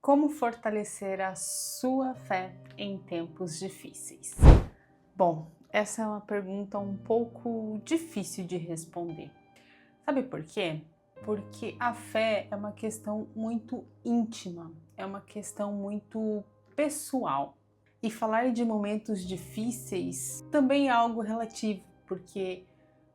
Como fortalecer a sua fé em tempos difíceis? Bom, essa é uma pergunta um pouco difícil de responder. Sabe por quê? Porque a fé é uma questão muito íntima, é uma questão muito pessoal. E falar de momentos difíceis também é algo relativo, porque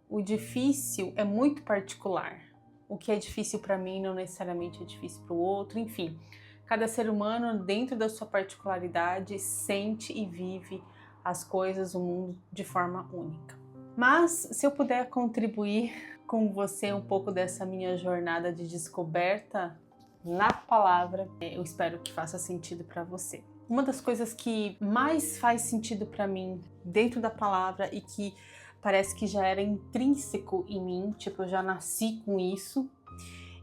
o difícil é muito particular. O que é difícil para mim não necessariamente é difícil para o outro, enfim. Cada ser humano, dentro da sua particularidade, sente e vive as coisas, o mundo de forma única. Mas se eu puder contribuir com você um pouco dessa minha jornada de descoberta na palavra, eu espero que faça sentido para você. Uma das coisas que mais faz sentido para mim dentro da palavra e que parece que já era intrínseco em mim, tipo, eu já nasci com isso,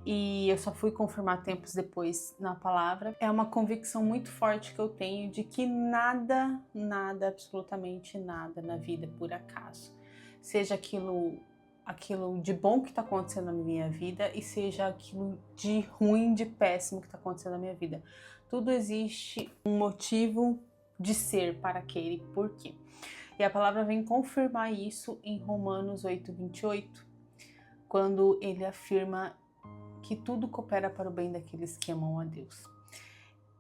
e eu só fui confirmar tempos depois na palavra, é uma convicção muito forte que eu tenho de que nada, absolutamente nada na vida é por acaso. Seja aquilo de bom que está acontecendo na minha vida e seja aquilo de ruim, de péssimo que está acontecendo na minha vida. Tudo existe um motivo de ser para aquele porquê. E a palavra vem confirmar isso em Romanos 8:28, quando ele afirma que tudo coopera para o bem daqueles que amam a Deus.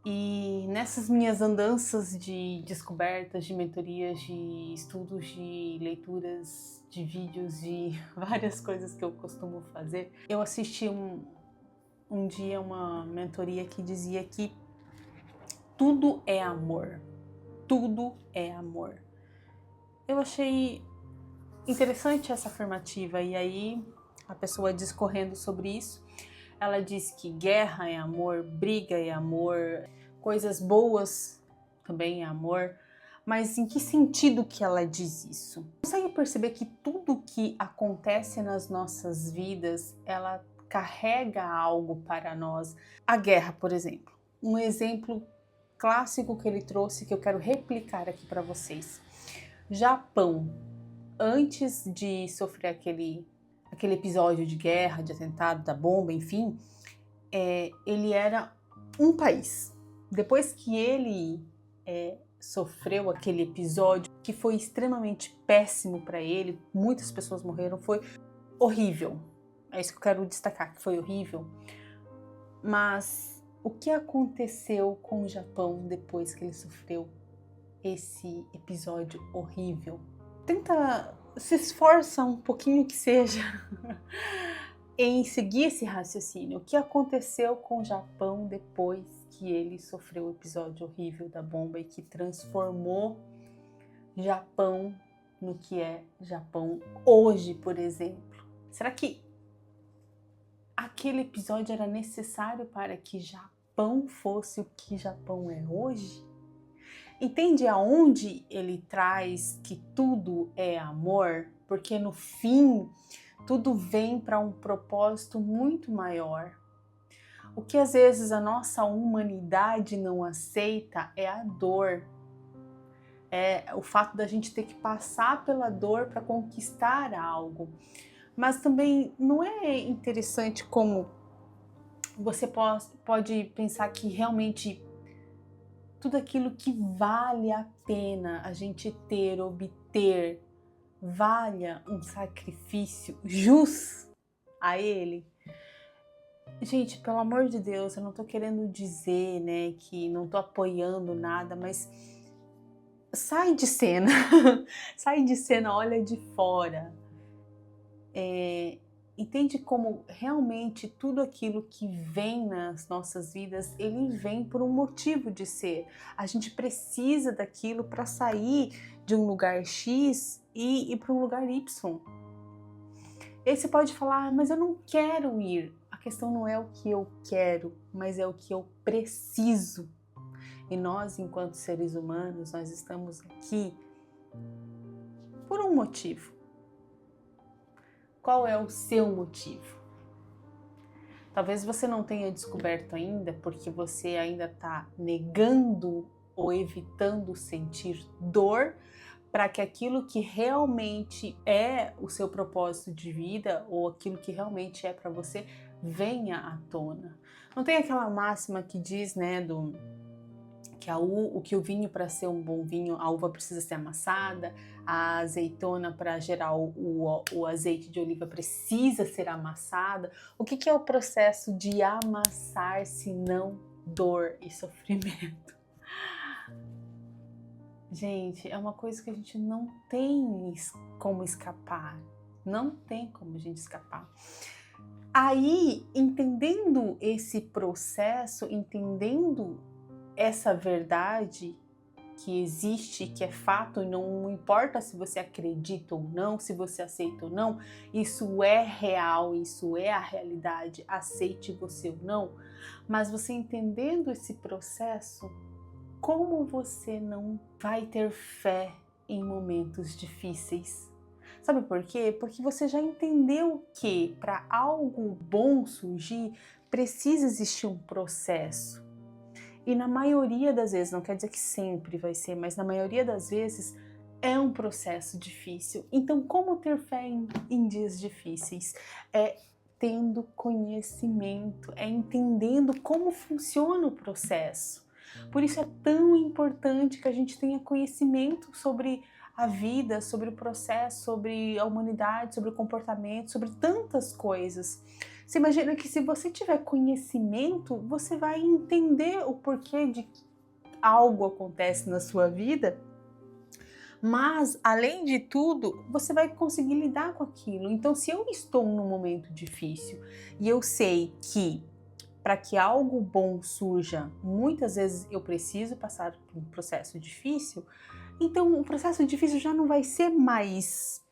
E nessas minhas andanças de descobertas, de mentorias, de estudos, de leituras, de vídeos, de várias coisas que eu costumo fazer, eu assisti um dia uma mentoria que dizia que tudo é amor. Tudo é amor. Eu achei interessante essa afirmativa e aí a pessoa discorrendo sobre isso, ela diz que guerra é amor, briga é amor, coisas boas também é amor, mas em que sentido que ela diz isso? Consegue perceber que tudo que acontece nas nossas vidas, ela carrega algo para nós? A guerra, por exemplo, um exemplo clássico que ele trouxe que eu quero replicar aqui para vocês. Japão, antes de sofrer aquele episódio de guerra, de atentado, da bomba, enfim, ele era um país. Depois que ele sofreu aquele episódio, que foi extremamente péssimo para ele, muitas pessoas morreram, foi horrível. É isso que eu quero destacar, que foi horrível. Mas o que aconteceu com o Japão depois que ele sofreu esse episódio horrível? Se esforça um pouquinho que seja em seguir esse raciocínio. O que aconteceu com o Japão depois que ele sofreu o episódio horrível da bomba e que transformou Japão no que é Japão hoje, por exemplo? Será que aquele episódio era necessário para que Japão fosse o que Japão é hoje? Entende aonde ele traz que tudo é amor? Porque no fim, tudo vem para um propósito muito maior. O que às vezes a nossa humanidade não aceita é a dor. É o fato da gente ter que passar pela dor para conquistar algo. Mas também não é interessante como você pode pensar que realmente tudo aquilo que vale a pena a gente ter, obter, valha um sacrifício jus a ele? Gente, pelo amor de Deus, eu não tô querendo dizer, né, que não tô apoiando nada, mas sai de cena, sai de cena, olha de fora. Entende como realmente tudo aquilo que vem nas nossas vidas, ele vem por um motivo de ser. A gente precisa daquilo para sair de um lugar X e ir para um lugar Y. E aí você pode falar, mas eu não quero ir. A questão não é o que eu quero, mas é o que eu preciso. E nós, enquanto seres humanos, nós estamos aqui por um motivo. Qual é o seu motivo? Talvez você não tenha descoberto ainda porque você ainda está negando ou evitando sentir dor para que aquilo que realmente é o seu propósito de vida ou aquilo que realmente é para você venha à tona. Não tem aquela máxima que diz, né, que o vinho, para ser um bom vinho, a uva precisa ser amassada, a azeitona, para gerar o azeite de oliva, precisa ser amassada. O que é o processo de amassar, se não dor e sofrimento? Gente, é uma coisa que a gente não tem como escapar. Não tem como a gente escapar. Aí, entendendo esse processo, entendendo essa verdade que existe, que é fato, e não importa se você acredita ou não, se você aceita ou não, isso é real, isso é a realidade, aceite você ou não, mas você entendendo esse processo, como você não vai ter fé em momentos difíceis? Sabe por quê? Porque você já entendeu que para algo bom surgir, precisa existir um processo. E na maioria das vezes, não quer dizer que sempre vai ser, mas na maioria das vezes é um processo difícil. Então, como ter fé em dias difíceis? É tendo conhecimento, é entendendo como funciona o processo. Por isso é tão importante que a gente tenha conhecimento sobre a vida, sobre o processo, sobre a humanidade, sobre o comportamento, sobre tantas coisas. Você imagina que se você tiver conhecimento, você vai entender o porquê de que algo acontece na sua vida, mas além de tudo, você vai conseguir lidar com aquilo. Então, se eu estou num momento difícil e eu sei que para que algo bom surja, muitas vezes eu preciso passar por um processo difícil, então o processo difícil já não vai ser mais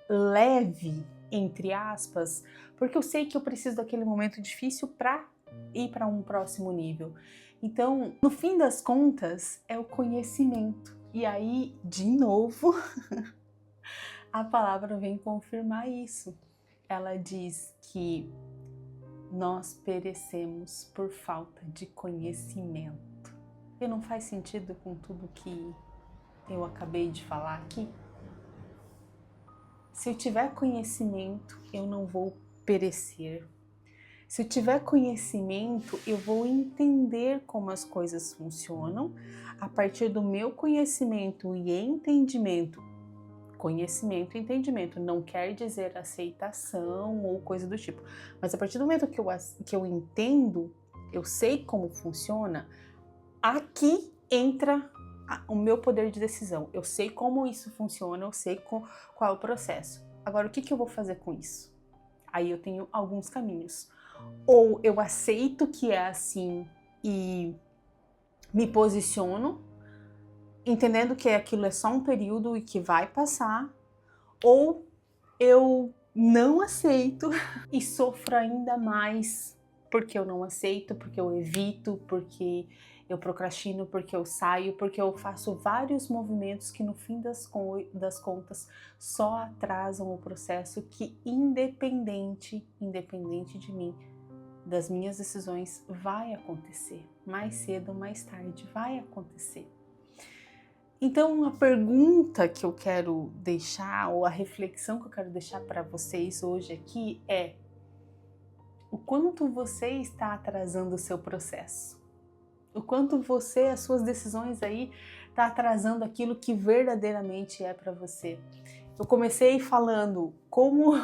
leve, entre aspas, porque eu sei que eu preciso daquele momento difícil para ir para um próximo nível. Então, no fim das contas, é o conhecimento. E aí, de novo, a palavra vem confirmar isso. Ela diz que nós perecemos por falta de conhecimento. E não faz sentido com tudo que eu acabei de falar aqui? Se eu tiver conhecimento, eu não vou perecer. Se eu tiver conhecimento, eu vou entender como as coisas funcionam. A partir do meu conhecimento e entendimento, conhecimento e entendimento não quer dizer aceitação ou coisa do tipo, mas a partir do momento que eu entendo, eu sei como funciona, aqui entra o meu poder de decisão. Eu sei como isso funciona, eu sei qual é o processo. Agora, o que eu vou fazer com isso? Aí eu tenho alguns caminhos. Ou eu aceito que é assim e me posiciono, entendendo que aquilo é só um período e que vai passar, ou eu não aceito e sofro ainda mais porque eu não aceito, porque eu evito, porque eu procrastino, porque eu saio, porque eu faço vários movimentos que no fim das contas só atrasam o processo, que independente de mim, das minhas decisões, vai acontecer. Mais cedo ou mais tarde vai acontecer. Então, a pergunta que eu quero deixar, ou a reflexão que eu quero deixar para vocês hoje aqui é: o quanto você está atrasando o seu processo? O quanto você, as suas decisões aí, está atrasando aquilo que verdadeiramente é para você? Eu comecei falando como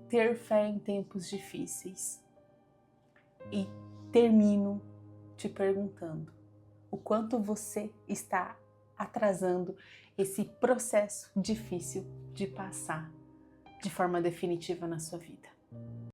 ter fé em tempos difíceis. E termino te perguntando: o quanto você está atrasando esse processo difícil de passar de forma definitiva na sua vida?